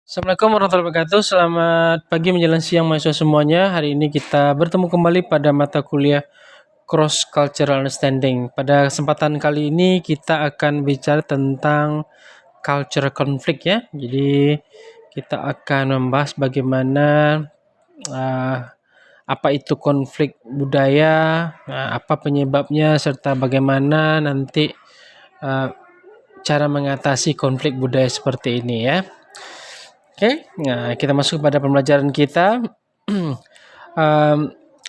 Assalamualaikum warahmatullahi wabarakatuh. Selamat pagi menjelang siang mahasiswa semuanya. Hari ini kita bertemu kembali pada mata kuliah Cross Cultural Understanding. Pada kesempatan kali ini kita akan bicara tentang culture conflict ya. Jadi kita akan membahas bagaimana uh, apa itu konflik budaya, apa penyebabnya serta bagaimana nanti uh, cara mengatasi konflik budaya seperti ini ya. Oke, nah kita masuk pada pembelajaran kita.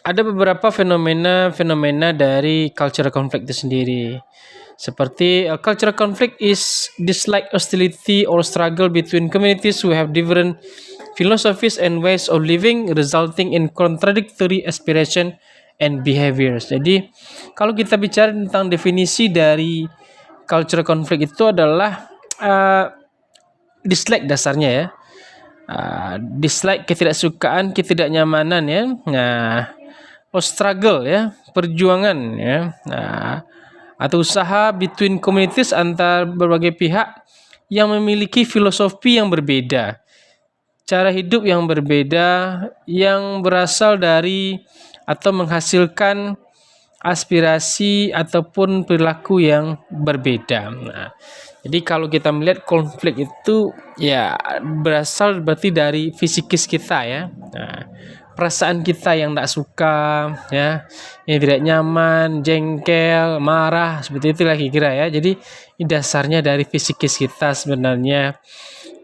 Ada beberapa fenomena dari cultural conflict itu sendiri. Seperti cultural conflict is dislike, hostility, or struggle between communities who have different philosophies and ways of living, resulting in contradictory aspiration and behaviors. Jadi, kalau kita bicara tentang definisi dari cultural conflict itu adalah dislike dasarnya ya. Dislike, ketidaksukaan, ketidaknyamanan ya. Struggle ya, perjuangan ya. Atau usaha between communities antar berbagai pihak yang memiliki filosofi yang berbeda, cara hidup yang berbeda, yang berasal dari atau menghasilkan aspirasi ataupun perilaku yang berbeda. Jadi kalau kita melihat konflik itu ya berasal berarti dari fisikis kita ya. Perasaan kita yang tidak suka ya, yang tidak nyaman, jengkel, marah, seperti itulah kira ya. Jadi ini dasarnya dari fisikis kita sebenarnya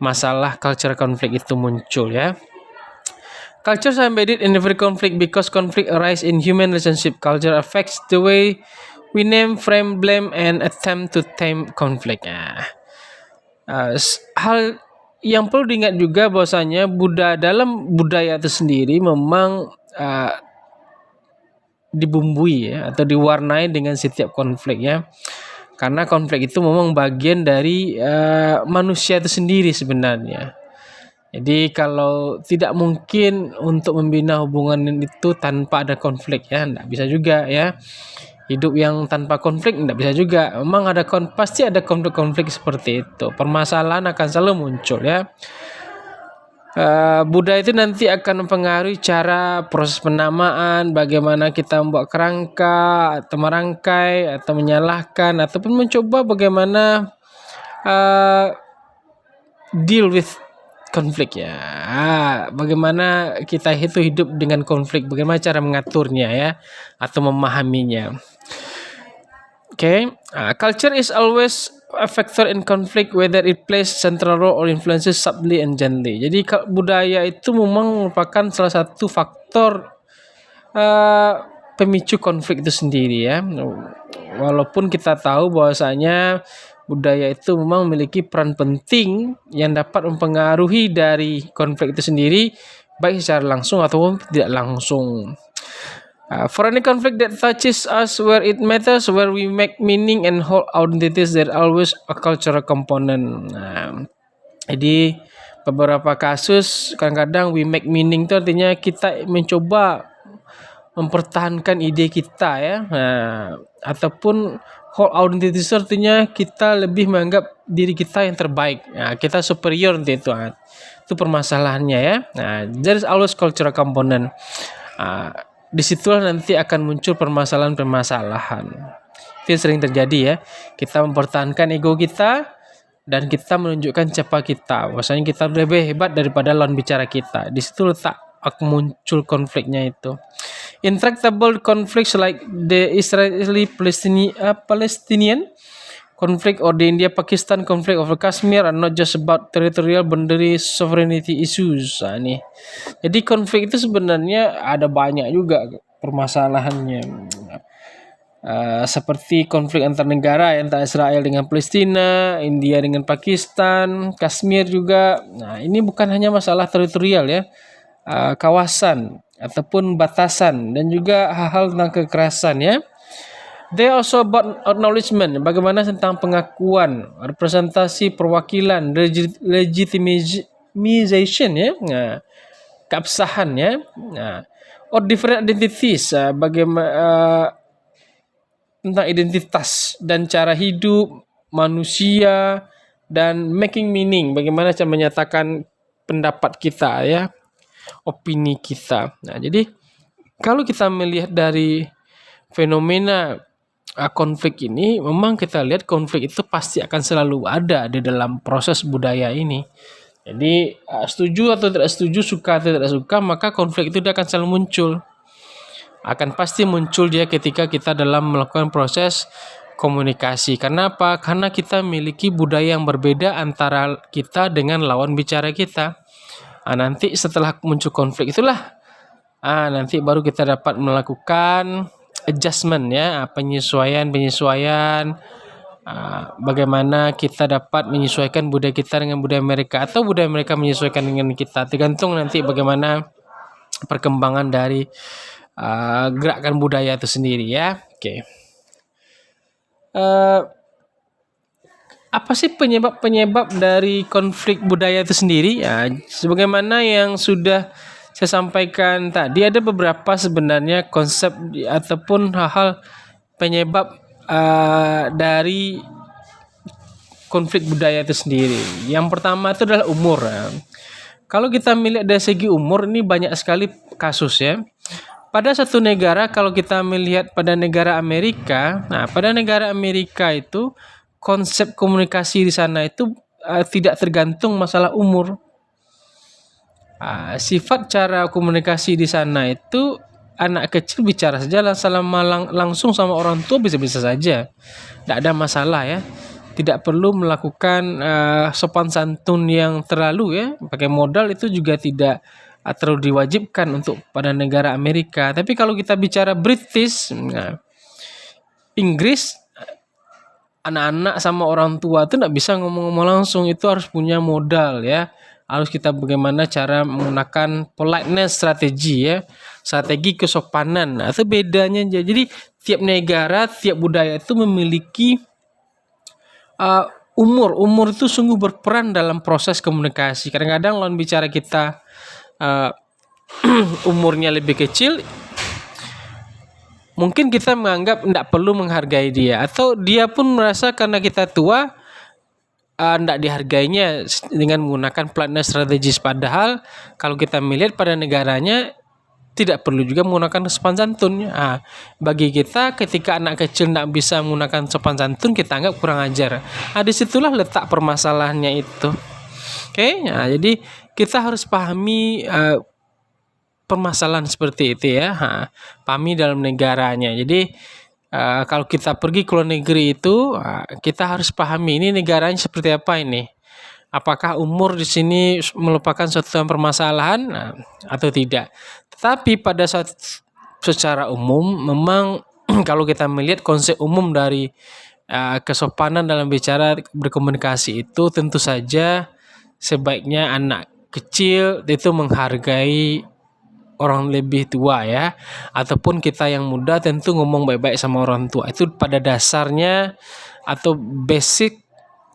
masalah culture conflict itu muncul ya. Cultures are embedded in every conflict because conflict arise in human relationship. Culture affects the way we name, frame, blame, and attempt to tame conflict. Hal yang perlu diingat juga bahwasanya dalam budaya itu sendiri memang dibumbui ya, atau diwarnai dengan setiap konflik ya. Karena konflik itu memang bagian dari manusia itu sendiri sebenarnya. Jadi kalau tidak mungkin untuk membina hubungan itu tanpa ada konflik ya, tidak bisa juga ya. Hidup yang tanpa konflik tidak bisa juga. Memang pasti ada konflik-konflik seperti itu. Permasalahan akan selalu muncul ya. Budaya itu nanti akan mempengaruhi cara proses penamaan, bagaimana kita membuat kerangka atau merangkai atau menyalahkan ataupun mencoba bagaimana deal with konflik ya. Bagaimana kita itu hidup dengan konflik, bagaimana cara mengaturnya ya atau memahaminya. Culture is always a factor in conflict whether it plays central role or influences subtly and gently. Jadi budaya itu memang merupakan salah satu faktor pemicu konflik itu sendiri ya. Walaupun kita tahu bahwasanya budaya itu memang memiliki peran penting yang dapat mempengaruhi dari konflik itu sendiri baik secara langsung ataupun tidak langsung. For any conflict that touches us where it matters, where we make meaning and hold identities, there always a cultural component. Jadi beberapa kasus kadang-kadang we make meaning itu artinya kita mencoba mempertahankan ide kita ya, ataupun whole identity artinya kita lebih menganggap diri kita yang terbaik, kita superior itu permasalahannya ya. There is always cultural component. Disitulah nanti akan muncul permasalahan-permasalahan. Itu sering terjadi ya. Kita mempertahankan ego kita dan kita menunjukkan siapa kita. Maksudnya kita lebih hebat daripada lawan bicara kita. Di situ letak muncul konfliknya itu. Intractable conflicts like the Israeli-Palestinian conflict or the India-Pakistan conflict over Kashmir are not just about territorial boundary sovereignty issues. Nih. Jadi konflik itu sebenarnya ada banyak juga permasalahannya. Seperti konflik antar negara antara Israel dengan Palestina, India dengan Pakistan, Kashmir juga. Ini bukan hanya masalah teritorial ya, kawasan ataupun batasan dan juga hal-hal tentang kekerasan ya. They also about acknowledgement, bagaimana tentang pengakuan, representasi, perwakilan, legitimization ya, keabsahan ya, or different identities, bagaimana tentang identitas dan cara hidup manusia dan making meaning, bagaimana cara menyatakan pendapat kita ya, opini kita. Nah, jadi kalau kita melihat dari fenomena konflik ini, memang kita lihat konflik itu pasti akan selalu ada di dalam proses budaya ini. Jadi setuju atau tidak setuju, suka atau tidak suka, maka konflik itu dia akan selalu muncul. Akan pasti muncul dia ketika kita dalam melakukan proses komunikasi. Kenapa? Karena kita memiliki budaya yang berbeda antara kita dengan lawan bicara kita. Nanti setelah muncul konflik itulah, nanti baru kita dapat melakukan adjustment ya, penyesuaian, bagaimana kita dapat menyesuaikan budaya kita dengan budaya mereka, atau budaya mereka menyesuaikan dengan kita, tergantung nanti bagaimana perkembangan dari gerakan budaya itu sendiri ya. Oke. Apa sih penyebab dari konflik budaya itu sendiri? Ya, sebagaimana yang sudah saya sampaikan tadi, ada beberapa sebenarnya konsep ataupun hal-hal penyebab dari konflik budaya itu sendiri. Yang pertama itu adalah umur. Kalau kita melihat dari segi umur, ini banyak sekali kasus ya. Pada satu negara, kalau kita melihat pada negara Amerika, pada negara Amerika itu konsep komunikasi di sana itu tidak tergantung masalah umur. Sifat cara komunikasi di sana itu, anak kecil bicara saja langsung sama orang tua bisa-bisa saja, tidak ada masalah ya, tidak perlu melakukan sopan santun yang terlalu ya, pakai modal itu juga tidak terlalu diwajibkan untuk pada negara Amerika. Tapi kalau kita bicara British, Inggris, anak-anak sama orang tua itu tidak bisa ngomong-ngomong langsung, itu harus punya modal ya. Harus kita bagaimana cara menggunakan politeness strategi ya, strategi kesopanan. Itu bedanya. Jadi tiap negara, tiap budaya itu memiliki umur itu sungguh berperan dalam proses komunikasi. Kadang-kadang lawan bicara kita umurnya lebih kecil, mungkin kita menganggap tidak perlu menghargai dia, atau dia pun merasa karena kita tua tidak dihargainya dengan menggunakan politeness strategis. Padahal kalau kita melihat pada negaranya tidak perlu juga menggunakan sopan santun. Bagi kita, ketika anak kecil tidak bisa menggunakan sopan santun, kita anggap kurang ajar. Disitulah letak permasalahannya itu. Oke, jadi kita harus pahami permasalahan seperti itu ya. Pahami dalam negaranya. Jadi kalau kita pergi ke luar negeri itu, kita harus pahami ini negaranya seperti apa ini. Apakah umur di sini merupakan suatu permasalahan atau tidak. Tetapi pada saat secara umum memang kalau kita melihat konsep umum dari kesopanan dalam bicara berkomunikasi itu, tentu saja sebaiknya anak kecil itu menghargai orang lebih tua ya, ataupun kita yang muda tentu ngomong baik-baik sama orang tua. Itu pada dasarnya atau basic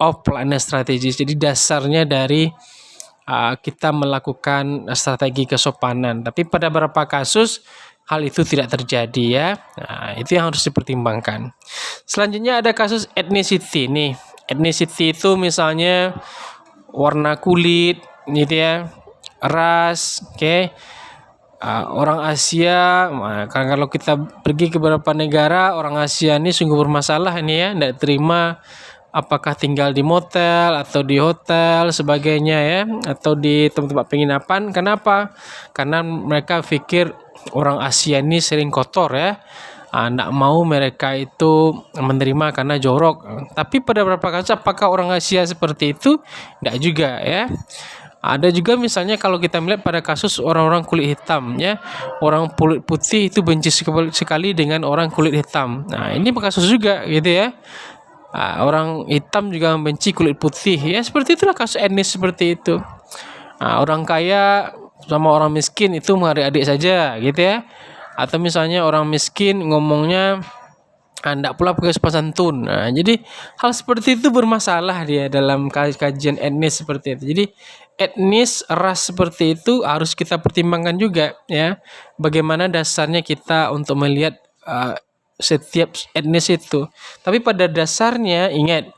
of politeness strategis. Jadi dasarnya dari kita melakukan strategi kesopanan. Tapi pada beberapa kasus hal itu tidak terjadi ya. Itu yang harus dipertimbangkan. Selanjutnya ada kasus ethnicity nih. Ethnicity itu misalnya warna kulit gitu ya, ras, oke. Orang Asia, kalau kita pergi ke beberapa negara, orang Asia ini sungguh bermasalah ini ya, tidak terima apakah tinggal di motel atau di hotel sebagainya ya, atau di tempat-tempat penginapan. Kenapa? Karena mereka pikir orang Asia ini sering kotor ya, tidak mau mereka itu menerima karena jorok. Tapi pada beberapa kasus apakah orang Asia seperti itu? Tidak juga ya. Ada juga misalnya kalau kita melihat pada kasus orang-orang kulit hitam ya, orang kulit putih itu benci sekali dengan orang kulit hitam. Ini kasus juga gitu ya. Orang hitam juga membenci kulit putih ya, seperti itulah kasus etnis seperti itu. Orang kaya sama orang miskin itu adik-adik saja gitu ya. Atau misalnya orang miskin ngomongnya tidak pula pakai sopan santun. Jadi hal seperti itu bermasalah dia dalam kajian etnis seperti itu. Jadi etnis, ras seperti itu harus kita pertimbangkan juga ya. Bagaimana dasarnya kita untuk melihat setiap etnis itu. Tapi pada dasarnya ingat,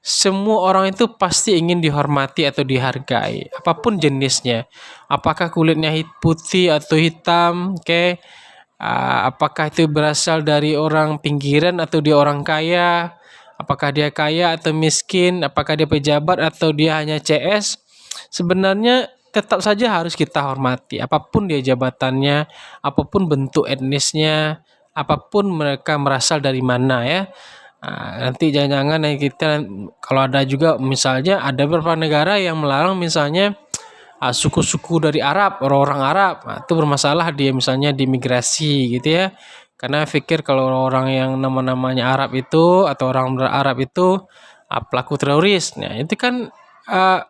semua orang itu pasti ingin dihormati atau dihargai, apapun jenisnya. Apakah kulitnya putih atau hitam, oke? Apakah itu berasal dari orang pinggiran atau dia orang kaya? Apakah dia kaya atau miskin? Apakah dia pejabat atau dia hanya CS? Sebenarnya tetap saja harus kita hormati, apapun dia jabatannya, apapun bentuk etnisnya, apapun mereka berasal dari mana ya. Nanti jangan-jangan kita kalau ada juga misalnya ada beberapa negara yang melarang misalnya suku-suku dari Arab, orang-orang Arab, itu bermasalah dia misalnya di migrasi gitu ya. Karena pikir kalau orang yang nama-namanya Arab itu atau orang Arab itu pelaku teroris. Nah, itu kan uh,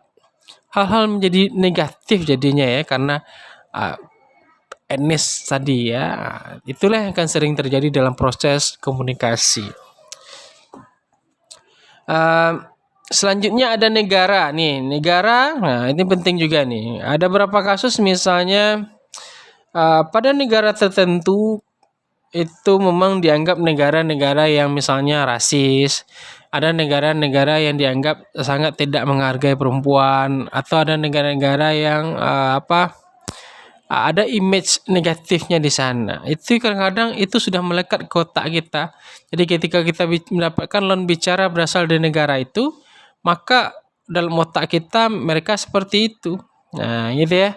hal-hal menjadi negatif jadinya ya karena uh, etnis tadi ya. Itulah yang akan sering terjadi dalam proses komunikasi. Uh, Selanjutnya ada negara nih, negara. Nah, ini penting juga nih. Ada beberapa kasus misalnya pada negara tertentu itu memang dianggap negara-negara yang misalnya rasis. Ada negara-negara yang dianggap sangat tidak menghargai perempuan atau ada negara-negara yang ada image negatifnya di sana. Itu kadang-kadang itu sudah melekat ke otak kita. Jadi ketika kita mendapatkan lawan bicara berasal dari negara itu, maka dalam otak kita mereka seperti itu. Nah, gitu ya.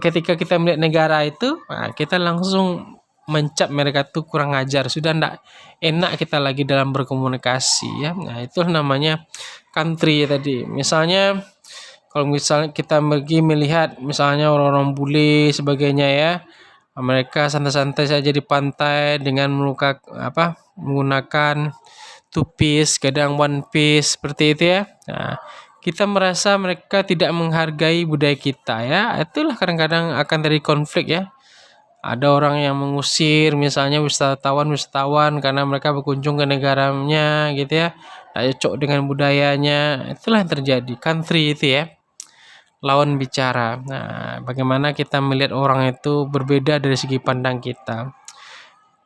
Ketika kita melihat negara itu, kita langsung mencap mereka tuh kurang ajar. Sudah tidak enak kita lagi dalam berkomunikasi ya. Nah, itu namanya country tadi. Misalnya kalau misalnya kita pergi melihat misalnya orang-orang bule sebagainya ya, mereka santai-santai saja di pantai dengan menggunakan two piece, kadang one piece seperti itu ya. Nah, kita merasa mereka tidak menghargai budaya kita ya. Itulah kadang-kadang akan terjadi konflik ya. Ada orang yang mengusir misalnya wisatawan karena mereka berkunjung ke negaranya gitu ya. Tidak cocok dengan budayanya. Itulah yang terjadi. Country itu ya. Lawan bicara. Nah, bagaimana kita melihat orang itu berbeda dari segi pandang kita.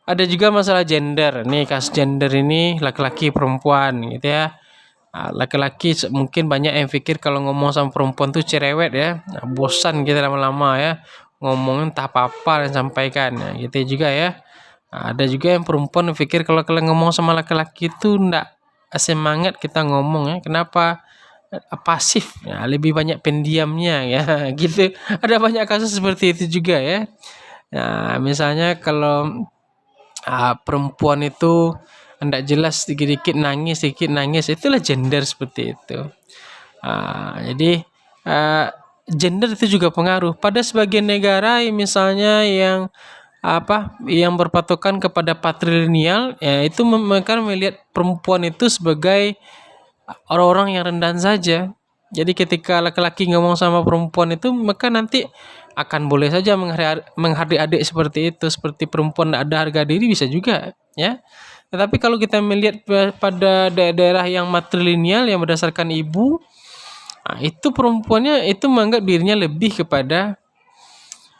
Ada juga masalah gender. Nih, kasus gender ini laki-laki perempuan gitu ya. Laki-laki mungkin banyak yang pikir kalau ngomong sama perempuan tuh cerewet ya. Bosan kita lama-lama ya. Ngomongin entah apa-apa dan sampaikan. Nah, gitu juga ya. Ada juga yang perempuan pikir kalau kalian ngomong sama laki-laki itu enggak semangat kita ngomong ya. Kenapa? Pasif ya, lebih banyak pendiamnya ya gitu. Ada banyak kasus seperti itu juga ya. Nah, misalnya kalau perempuan itu hendak jelas sedikit-sedikit nangis, itulah gender seperti itu. Jadi gender itu juga pengaruh pada sebagian negara misalnya yang berpatokan kepada patrilineal ya, itu mereka melihat perempuan itu sebagai orang-orang yang rendahan saja. Jadi ketika laki-laki ngomong sama perempuan itu, maka nanti akan boleh saja menghargai adik seperti itu, seperti perempuan tidak ada harga diri bisa juga, ya. Tetapi kalau kita melihat pada daerah-daerah yang matrilineal yang berdasarkan ibu, itu perempuannya itu menganggap dirinya lebih kepada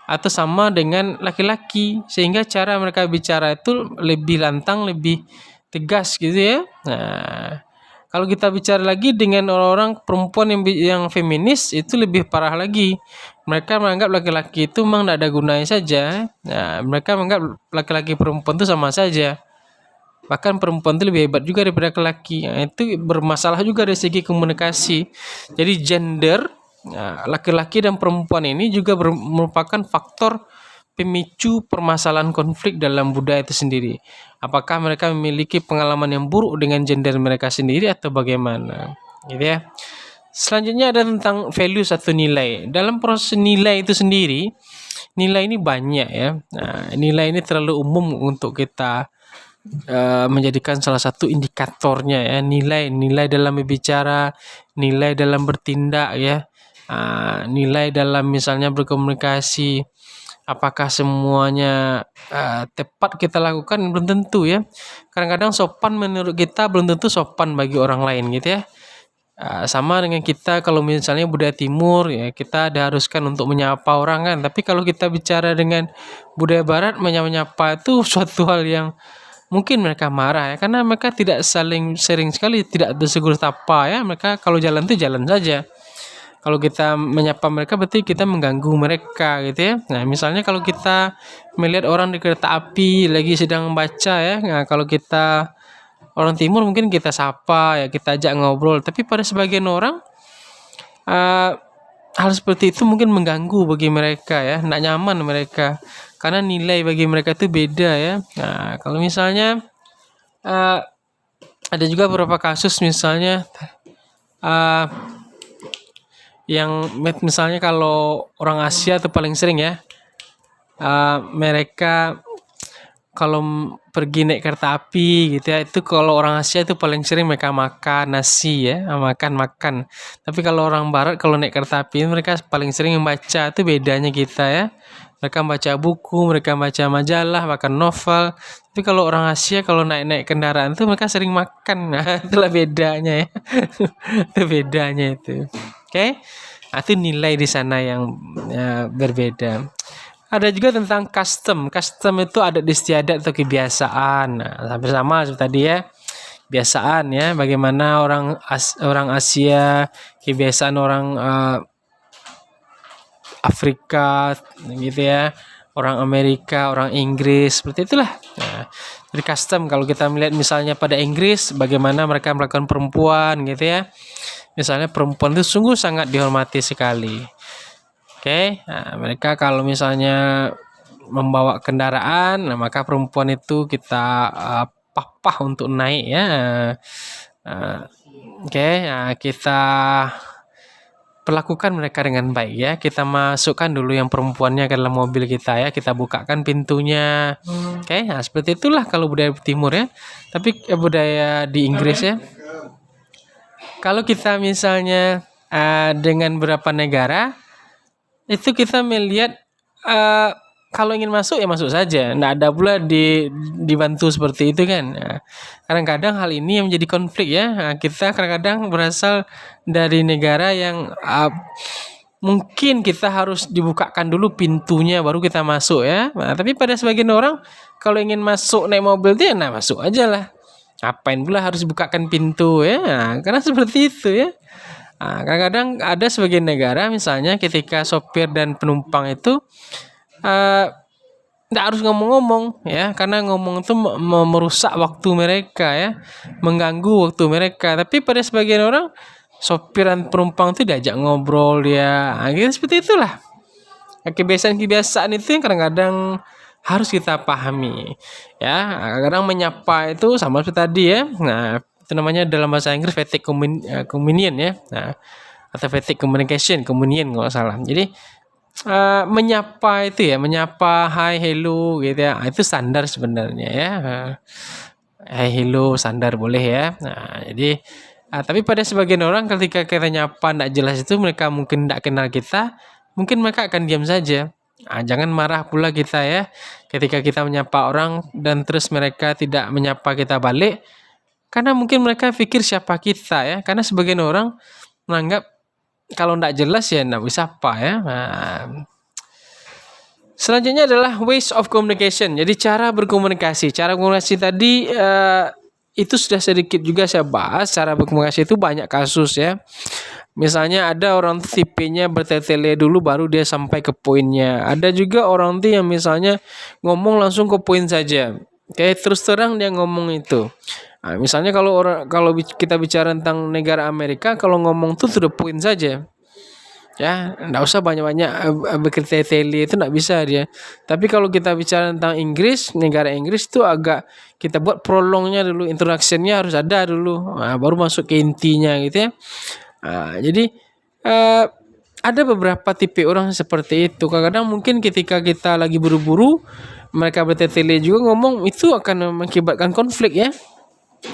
atau sama dengan laki-laki, sehingga cara mereka bicara itu lebih lantang, lebih tegas gitu ya. Nah, kalau kita bicara lagi dengan orang-orang perempuan yang feminis itu lebih parah lagi. Mereka menganggap laki-laki itu memang tidak ada gunanya saja. Nah, mereka menganggap laki-laki perempuan itu sama saja. Bahkan perempuan itu lebih hebat juga daripada laki-laki. Nah, itu bermasalah juga dari segi komunikasi. Jadi gender, laki-laki dan perempuan ini juga merupakan faktor pemicu permasalahan konflik dalam budaya itu sendiri. Apakah mereka memiliki pengalaman yang buruk dengan gender mereka sendiri atau bagaimana? Gitu ya. Selanjutnya ada tentang values atau nilai. Dalam proses nilai itu sendiri, nilai ini banyak ya. Nah, nilai ini terlalu umum untuk kita menjadikan salah satu indikatornya ya. Nilai dalam berbicara, nilai dalam bertindak ya. Nilai dalam misalnya berkomunikasi. Apakah semuanya tepat kita lakukan? Belum tentu ya. Kadang-kadang sopan menurut kita belum tentu sopan bagi orang lain gitu ya. Sama dengan kita kalau misalnya budaya timur ya kita diharuskan untuk menyapa orang kan. Tapi kalau kita bicara dengan budaya barat menyapa itu suatu hal yang mungkin mereka marah ya, karena mereka tidak sering sekali tidak bertegur sapa ya. Mereka kalau jalan tuh jalan saja. Kalau kita menyapa mereka berarti kita mengganggu mereka gitu ya. Nah, misalnya kalau kita melihat orang di kereta api lagi sedang baca ya. Nah, kalau kita orang timur mungkin kita sapa ya, kita ajak ngobrol. Tapi pada sebagian orang eh, hal seperti itu mungkin mengganggu bagi mereka ya, tidak nyaman mereka. Karena nilai bagi mereka itu beda ya. Nah, kalau misalnya eh, ada juga beberapa kasus misalnya eh, yang misalnya kalau orang Asia itu paling sering ya, mereka kalau pergi naik kereta api gitu ya, itu kalau orang Asia itu paling sering mereka makan nasi ya, makan. Tapi kalau orang Barat kalau naik kereta api mereka paling sering membaca, itu bedanya kita ya. Mereka baca buku, mereka baca majalah, bahkan novel. Tapi kalau orang Asia kalau naik-naik kendaraan itu mereka sering makan. Nah, itulah bedanya ya. Itu bedanya itu. Oke. Nah, itu nilai di sana yang berbeda. Ada juga tentang custom. Custom itu adat istiadat atau kebiasaan. Nah, hampir sama seperti tadi ya. Kebiasaan ya, bagaimana orang Asia, kebiasaan orang Afrika gitu ya. Orang Amerika, orang Inggris, seperti itulah. Nah, jadi custom kalau kita melihat misalnya pada Inggris bagaimana mereka melakukan perempuan gitu ya. Misalnya perempuan itu sungguh sangat dihormati sekali. Oke, nah, mereka kalau misalnya membawa kendaraan, nah maka perempuan itu kita papah untuk naik ya. Uh, Oke, nah, kita perlakukan mereka dengan baik ya. Kita masukkan dulu yang perempuannya ke dalam mobil kita ya. Kita bukakan pintunya. Oke, nah seperti itulah kalau budaya timur ya. Tapi budaya di Inggris ya. Kalau kita misalnya dengan beberapa negara itu kita melihat kalau ingin masuk ya masuk saja, nggak ada pula dibantu seperti itu kan. Nah, kadang-kadang hal ini yang menjadi konflik ya. Nah, kita kadang-kadang berasal dari negara yang mungkin kita harus dibukakan dulu pintunya baru kita masuk ya. Nah, tapi pada sebagian orang kalau ingin masuk naik mobil dia nah masuk aja lah. Ngapain pula harus bukakan pintu ya? Nah, karena seperti itu ya. Nah, kadang-kadang ada sebagian negara misalnya ketika sopir dan penumpang itu nggak harus ngomong-ngomong ya, karena ngomong itu merusak waktu mereka ya, mengganggu waktu mereka. Tapi pada sebagian orang sopir dan penumpang itu diajak ngobrol dia, nah, gitu, seperti itulah. Nah, kebiasaan-kebiasaan itu yang kadang-kadang harus kita pahami ya. Kadang menyapa itu sama seperti tadi ya. Nah, itu namanya dalam bahasa Inggris fatigue communion ya. Nah, atau fatigue communication, communion kalau salah. Jadi menyapa itu ya, menyapa hi hello gitu ya. Itu standar sebenarnya ya. Hi hello standar boleh ya. Nah, jadi tapi pada sebagian orang ketika kita nyapa tidak jelas itu mereka mungkin tidak kenal kita, mungkin mereka akan diam saja. Jangan marah pula kita ya ketika kita menyapa orang dan terus mereka tidak menyapa kita balik, karena mungkin mereka pikir siapa kita ya, karena sebagian orang menganggap kalau tidak jelas ya tidak bisa apa ya. Nah, selanjutnya adalah ways of communication. Jadi cara berkomunikasi. Cara komunikasi tadi itu sudah sedikit juga saya bahas. Cara berkomunikasi itu banyak kasus ya. Misalnya ada orang tipenya bertele-tele dulu baru dia sampai ke poinnya. Ada juga orang tuh yang misalnya ngomong langsung ke poin saja. Kayak terus terang dia ngomong itu. Nah, misalnya kalau kita bicara tentang negara Amerika, kalau ngomong tuh to the point saja. Ya, enggak usah banyak-banyak bertele-tele, itu enggak bisa dia. Tapi kalau kita bicara tentang Inggris, negara Inggris itu agak kita buat prolongnya dulu, introduction-nya harus ada dulu. Nah, baru masuk ke intinya gitu ya. Jadi ada beberapa tipe orang seperti itu. Kadang-kadang mungkin ketika kita lagi buru-buru, mereka bertele-tele juga ngomong, itu akan mengakibatkan konflik ya.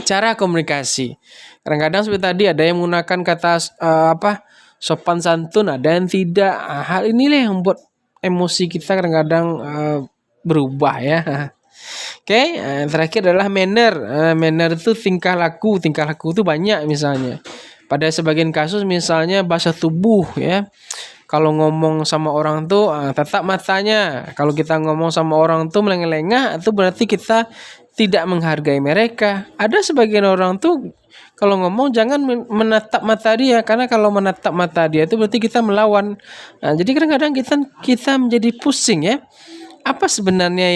Cara komunikasi. Kadang-kadang seperti tadi ada yang menggunakan kata sopan santun, ada yang tidak. Hal inilah yang membuat emosi kita kadang-kadang berubah ya. Oke, terakhir adalah manner. Manner itu tingkah laku. Tingkah laku itu banyak misalnya. Pada sebagian kasus misalnya bahasa tubuh ya. Kalau ngomong sama orang tuh tatap matanya. Kalau kita ngomong sama orang tuh melengah-lengah, itu berarti kita tidak menghargai mereka. Ada sebagian orang tuh kalau ngomong jangan menatap mata dia, karena kalau menatap mata dia itu berarti kita melawan. Nah, jadi kadang-kadang kita menjadi pusing ya. Apa sebenarnya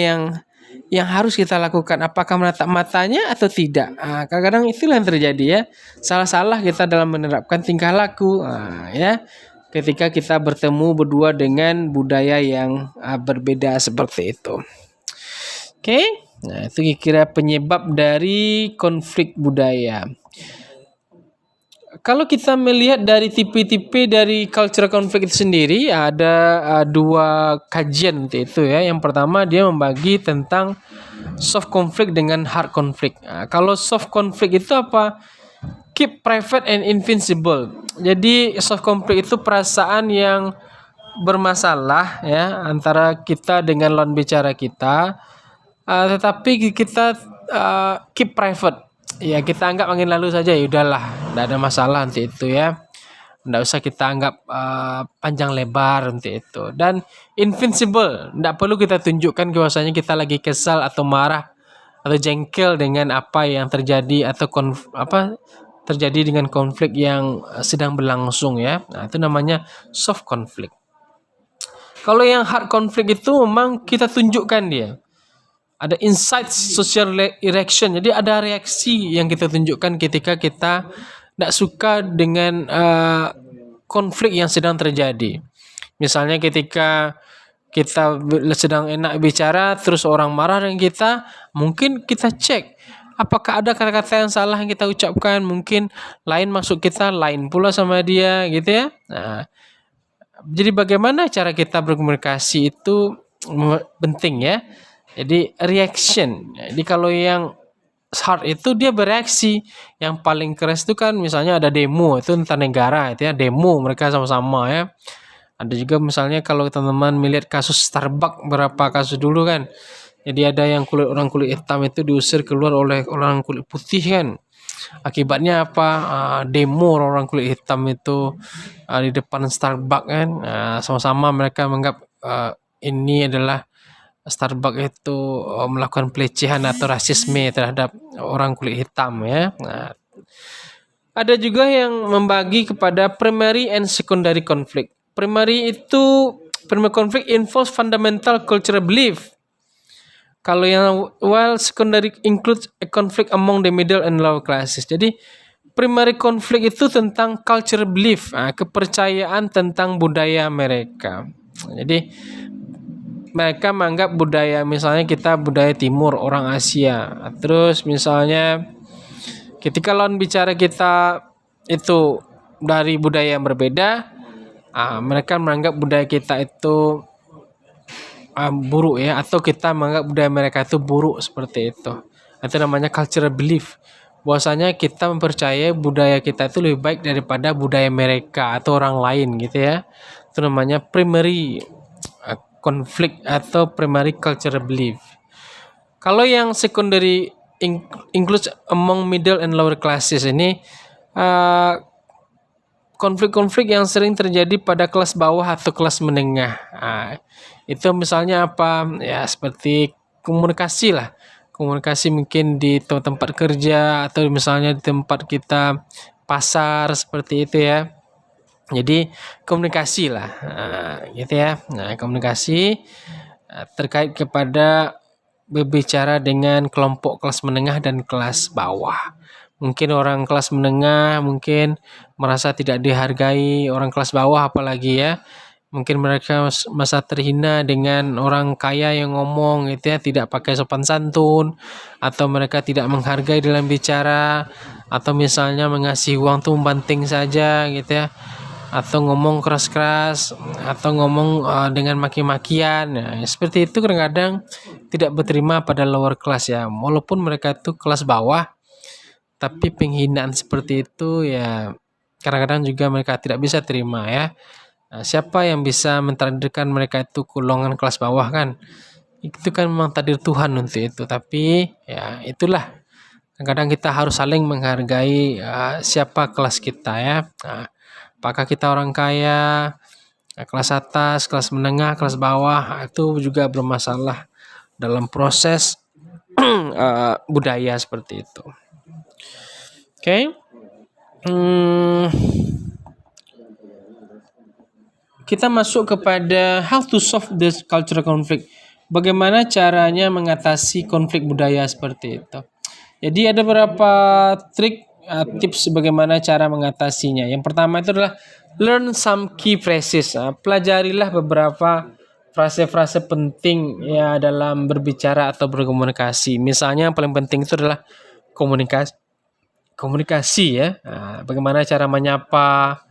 yang harus kita lakukan? Apakah menatap matanya atau tidak? Ah, kadang-kadang itulah yang terjadi ya. Salah-salah kita dalam menerapkan tingkah laku. Ah, ya. Ketika kita bertemu berdua dengan budaya yang berbeda seperti itu. Oke. Nah, itu kira-kira penyebab dari konflik budaya. Kalau kita melihat dari tipe-tipe dari cultural conflict itu sendiri, ada dua kajian itu ya. Yang pertama dia membagi tentang soft conflict dengan hard conflict. Nah, kalau soft conflict itu apa? Keep private and invincible. Jadi soft conflict itu perasaan yang bermasalah ya antara kita dengan lawan bicara kita, tetapi kita keep private. Ya kita anggap angin lalu saja, ya udahlah, tidak ada masalah nanti itu ya. Tidak usah kita anggap panjang lebar nanti itu. Dan invincible, tidak perlu kita tunjukkan bahwasanya kita lagi kesal atau marah atau jengkel dengan apa yang terjadi atau terjadi dengan konflik yang sedang berlangsung ya. Nah, itu namanya soft conflict. Kalau yang hard conflict itu memang kita tunjukkan dia. Ada insight social reaction. Jadi ada reaksi yang kita tunjukkan ketika kita tidak suka dengan konflik yang sedang terjadi. Misalnya ketika kita sedang enak bicara, terus orang marah dengan kita, mungkin kita cek apakah ada kata-kata yang salah yang kita ucapkan, mungkin lain maksud kita, lain pula sama dia, gitu ya. Nah, jadi bagaimana cara kita berkomunikasi itu penting ya. Jadi reaction. Jadi kalau yang hard itu dia bereaksi. Yang paling keras itu kan misalnya ada demo, itu antar negara itu ya, demo mereka sama-sama ya. Ada juga misalnya kalau teman-teman melihat kasus Starbucks berapa kasus dulu kan. Jadi ada yang orang kulit hitam itu diusir keluar oleh orang kulit putih kan. Akibatnya apa? Demo orang kulit hitam itu di depan Starbucks kan. Sama-sama mereka menganggap ini adalah Starbucks itu melakukan pelecehan atau rasisme terhadap orang kulit hitam ya. Nah, ada juga yang membagi kepada primary and secondary conflict. Primary conflict involves fundamental cultural belief. Kalau yang secondary includes a conflict among the middle and lower classes. Jadi primary conflict itu tentang cultural belief, kepercayaan tentang budaya mereka. Jadi mereka menganggap budaya, misalnya kita budaya timur, orang Asia. Terus misalnya ketika lawan bicara kita itu dari budaya yang berbeda, mereka menganggap budaya kita itu buruk ya, atau kita menganggap budaya mereka itu buruk seperti itu. Itu namanya cultural belief. Bahwasanya kita mempercayai budaya kita itu lebih baik daripada budaya mereka atau orang lain gitu ya. Itu namanya primary conflict atau primary cultural belief. Kalau yang secondary includes among middle and lower classes ini konflik-konflik yang sering terjadi pada kelas bawah atau kelas menengah. Itu misalnya apa? Ya seperti komunikasi lah. Komunikasi mungkin di tempat kerja atau misalnya di tempat kita pasar seperti itu ya. Jadi komunikasi lah, gitu ya. Nah, komunikasi terkait kepada berbicara dengan kelompok kelas menengah dan kelas bawah. Mungkin orang kelas menengah mungkin merasa tidak dihargai, orang kelas bawah apalagi ya. Mungkin mereka merasa terhina dengan orang kaya yang ngomong gitu ya, tidak pakai sopan santun, atau mereka tidak menghargai dalam bicara, atau misalnya mengasih uang tuh membanting saja gitu ya, atau ngomong keras-keras, atau ngomong dengan maki-makian. Nah, seperti itu kadang-kadang tidak berterima pada lower class ya, walaupun mereka itu kelas bawah, tapi penghinaan seperti itu ya kadang-kadang juga mereka tidak bisa terima ya. Nah, siapa yang bisa mentakdirkan mereka itu golongan kelas bawah kan? Itu kan memang takdir Tuhan untuk itu, tapi ya itulah. Kadang-kadang kita harus saling menghargai siapa kelas kita ya. Nah, apakah kita orang kaya, kelas atas, kelas menengah, kelas bawah, itu juga bermasalah dalam proses budaya seperti itu. Oke. Kita masuk kepada how to solve this cultural conflict. Bagaimana caranya mengatasi konflik budaya seperti itu. Jadi ada beberapa trik tips bagaimana cara mengatasinya. Yang pertama itu adalah learn some key phrases. Pelajarilah beberapa frase-frase penting ya dalam berbicara atau berkomunikasi. Misalnya yang paling penting itu adalah komunikasi ya. Bagaimana cara menyapa,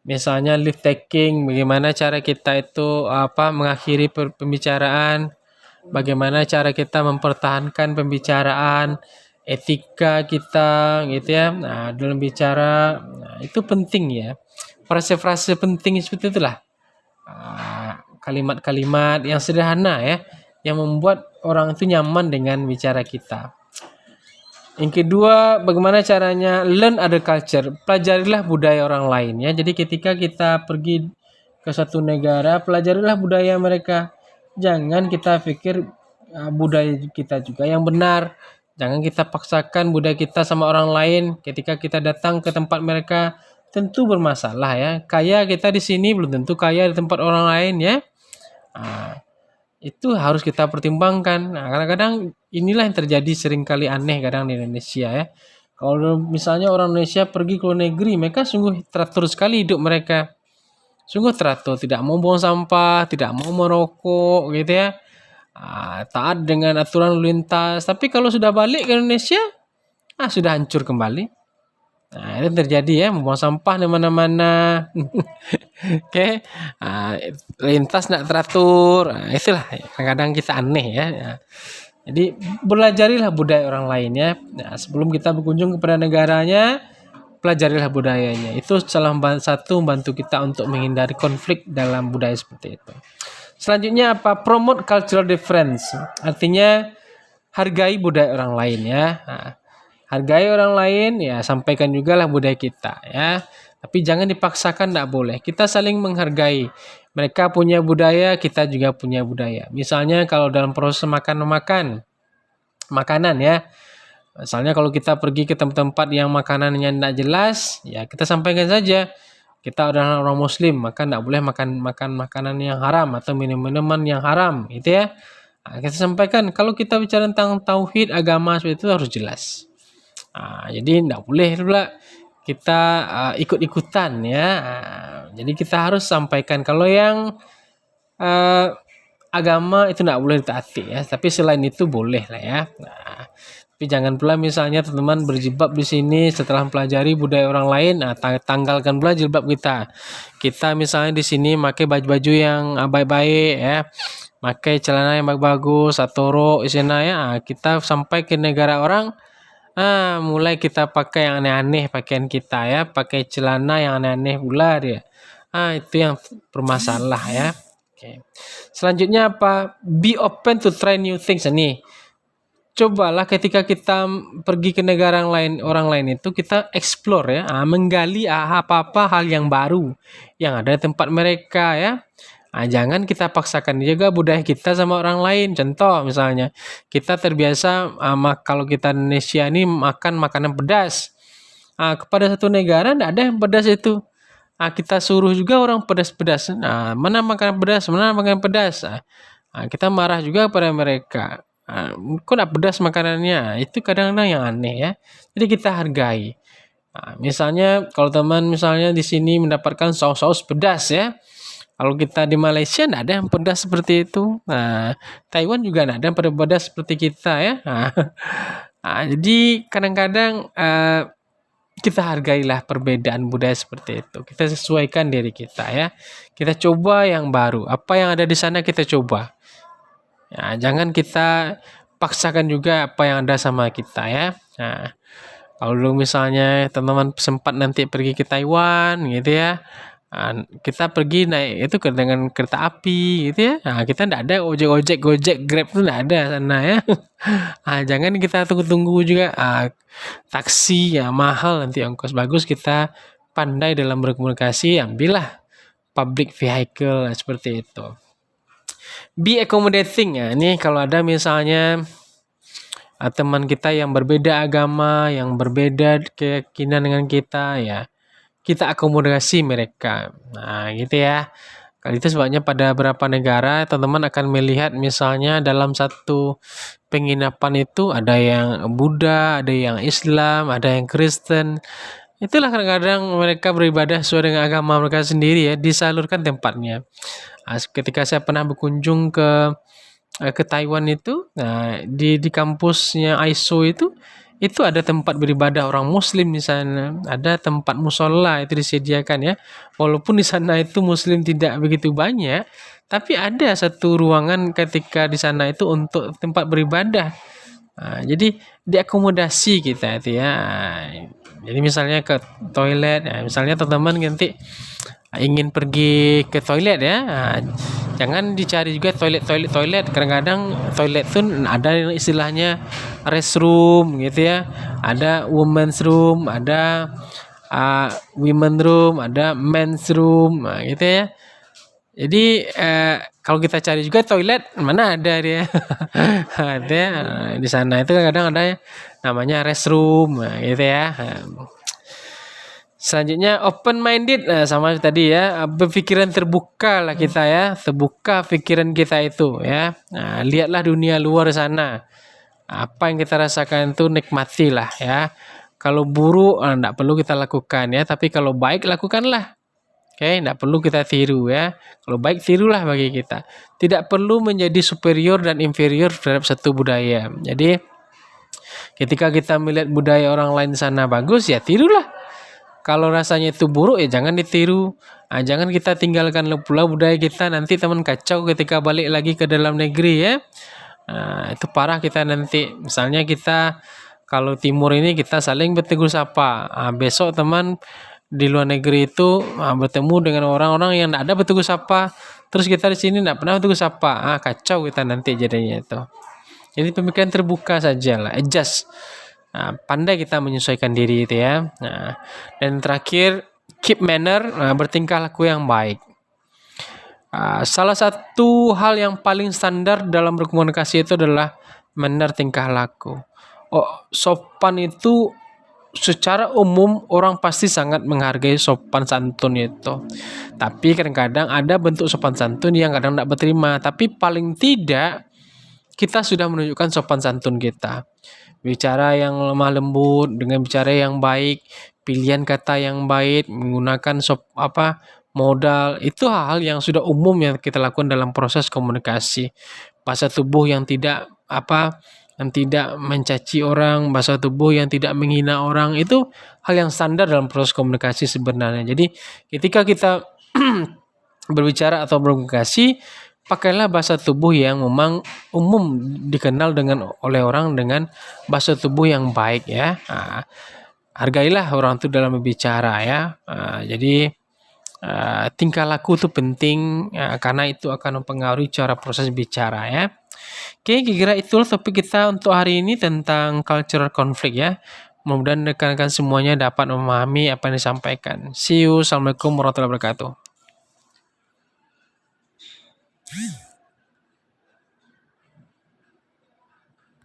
misalnya leave taking, bagaimana cara kita itu mengakhiri pembicaraan, bagaimana cara kita mempertahankan pembicaraan, etika kita gitu ya. Dalam bicara itu penting ya. Frase-frase penting seperti itulah. Kalimat-kalimat yang sederhana ya, yang membuat orang itu nyaman dengan bicara kita. Yang kedua, bagaimana caranya learn other culture. Pelajarilah budaya orang lain ya. Jadi ketika kita pergi ke suatu negara, pelajarilah budaya mereka. Jangan kita pikir budaya kita juga yang benar. Jangan kita paksakan budaya kita sama orang lain. Ketika kita datang ke tempat mereka, tentu bermasalah ya. Kaya kita di sini belum tentu kaya di tempat orang lain ya. Itu harus kita pertimbangkan. Kadang-kadang inilah yang terjadi seringkali aneh kadang di Indonesia ya. Kalau misalnya orang Indonesia pergi ke luar negeri, mereka sungguh teratur sekali hidup mereka. Sungguh teratur, tidak mau buang sampah, tidak mau merokok gitu ya. Taat dengan aturan lalu lintas. Tapi kalau sudah balik ke Indonesia, sudah hancur kembali. Itu terjadi ya, membuang sampah di mana-mana. Oke. Lintas tidak teratur. Itulah kadang-kadang kita aneh ya. Jadi belajarilah budaya orang lain ya. Sebelum kita berkunjung kepada negaranya, pelajarilah budayanya. Itu salah satu membantu kita untuk menghindari konflik dalam budaya seperti itu. Selanjutnya apa? Promote cultural difference. Artinya hargai budaya orang lain ya. Hargai orang lain ya, sampaikan juga lah budaya kita ya. Tapi jangan dipaksakan, tidak boleh. Kita saling menghargai. Mereka punya budaya, kita juga punya budaya. Misalnya kalau dalam proses makanan ya. Misalnya kalau kita pergi ke tempat-tempat yang makanannya tidak jelas, ya kita sampaikan saja. Kita adalah orang muslim, maka tidak boleh makan makanan yang haram atau minum-minuman yang haram, gitu ya. Kita sampaikan kalau kita bicara tentang tauhid agama seperti itu harus jelas. Jadi tidak boleh pula kita ikut-ikutan ya. Jadi kita harus sampaikan kalau yang agama itu tidak boleh ditaati ya. Tapi selain itu boleh lah ya. Tapi jangan pula misalnya teman-teman berjilbab di sini setelah mempelajari budaya orang lain, tanggalkan pula jilbab kita. Kita misalnya di sini pakai baju-baju yang baik-baik ya. Pakai celana yang bagus-bagus atau rok di sana ya. Kita sampai ke negara orang, mulai kita pakai yang aneh-aneh pakaian kita ya, pakai celana yang aneh-aneh pula dia. Itu yang bermasalah ya. Oke. Selanjutnya apa? Be open to try new things nih. Cobalah ketika kita pergi ke negara orang lain itu kita explore ya, menggali apa-apa hal yang baru yang ada di tempat mereka ya. Jangan kita paksakan juga budaya kita sama orang lain. Contoh misalnya, kita terbiasa kalau kita Indonesia ini makan makanan pedas. Kepada satu negara tidak ada yang pedas itu. Kita suruh juga orang pedas-pedas. Mana makanan pedas, mana makanan pedas. Kita marah juga pada mereka. Kok tidak pedas makanannya? Itu kadang-kadang yang aneh ya. Jadi kita hargai. Misalnya kalau teman misalnya di sini mendapatkan saus-saus pedas ya. Kalau kita di Malaysia tidak ada yang pedas seperti itu. Taiwan juga tidak ada yang pedas seperti kita ya. Jadi kadang-kadang kita hargailah perbedaan budaya seperti itu. Kita sesuaikan diri kita ya. Kita coba yang baru. Apa yang ada di sana kita coba. Jangan kita paksakan juga apa yang ada sama kita ya. Kalau dulu misalnya teman-teman sempat nanti pergi ke Taiwan gitu ya. Kita pergi naik itu dengan kereta api gitu ya. Kita tidak ada ojek Grab itu tidak ada sana ya. Jangan kita tunggu-tunggu juga taksi ya mahal nanti ongkos bagus. Kita pandai dalam berkomunikasi, ambillah public vehicle seperti itu. Be accommodating ya. Ini kalau ada misalnya teman kita yang berbeda agama, yang berbeda keyakinan dengan kita, ya kita akomodasi mereka. Nah, gitu ya. Kali itu sebabnya pada beberapa negara teman-teman akan melihat misalnya dalam satu penginapan itu ada yang Buddha, ada yang Islam, ada yang Kristen. Itulah kadang-kadang mereka beribadah sesuai dengan agama mereka sendiri ya, disalurkan tempatnya. Ketika saya pernah berkunjung ke Taiwan itu, nah di kampusnya ISO itu ada tempat beribadah orang Muslim di sana, ada tempat musola itu disediakan ya. Walaupun di sana itu Muslim tidak begitu banyak, tapi ada satu ruangan ketika di sana itu untuk tempat beribadah. Nah, jadi diakomodasi kita itu ya. Jadi misalnya ke toilet, ya, misalnya teman-teman nanti ingin pergi ke toilet ya, jangan dicari juga toilet. Kadang-kadang toilet tuh ada yang istilahnya restroom gitu ya, ada women's room, ada women room, ada men's room, nah, gitu ya. Jadi kalau kita cari juga toilet mana ada dia, ada di sana itu kadang ada namanya restroom, nah, gitu ya. Selanjutnya open minded, nah, sama tadi ya, berpikiran terbuka lah kita ya, terbuka pikiran kita itu ya. Nah, lihatlah dunia luar sana. Apa yang kita rasakan itu nikmatilah ya. Kalau buruk enggak perlu kita lakukan ya, tapi kalau baik lakukanlah. Oke, enggak perlu kita tiru ya. Kalau baik tirulah bagi kita. Tidak perlu menjadi superior dan inferior terhadap satu budaya. Jadi ketika kita melihat budaya orang lain sana bagus ya tirulah. Kalau rasanya itu buruk ya jangan ditiru. Nah, jangan kita tinggalkan pula budaya kita, nanti teman kacau ketika balik lagi ke dalam negeri ya. Nah, itu parah kita nanti. Misalnya kita kalau timur ini kita saling bertegur sapa. Nah, besok teman di luar negeri itu bertemu dengan orang-orang yang tidak ada bertegur sapa. Terus kita di sini tidak pernah bertegur sapa. Kacau kita nanti jadinya itu. Jadi pemikiran terbuka saja lah, adjust. Nah, pandai kita menyesuaikan diri itu ya. Nah, dan terakhir keep manner, bertingkah laku yang baik. Salah satu hal yang paling standar dalam berkomunikasi itu adalah manner tingkah laku. Sopan itu secara umum orang pasti sangat menghargai sopan santun itu. Tapi kadang-kadang ada bentuk sopan santun yang kadang tidak berterima. Tapi paling tidak kita sudah menunjukkan sopan santun kita. Bicara yang lemah lembut dengan bicara yang baik, pilihan kata yang baik, menggunakan modal, itu hal-hal yang sudah umum yang kita lakukan dalam proses komunikasi. Bahasa tubuh yang tidak mencaci orang, bahasa tubuh yang tidak menghina orang, itu hal yang standar dalam proses komunikasi sebenarnya. Jadi ketika kita berbicara atau berkomunikasi, pakailah bahasa tubuh yang memang umum dikenal oleh orang dengan bahasa tubuh yang baik ya. Hargailah orang itu dalam berbicara ya. Jadi tingkah laku itu penting karena itu akan mempengaruhi cara proses bicara ya. Oke, kira-kira itulah topik kita untuk hari ini tentang cultural conflict ya. Mudah-mudahan rekan-rekan semuanya dapat memahami apa yang disampaikan. See you. Assalamualaikum warahmatullahi wabarakatuh.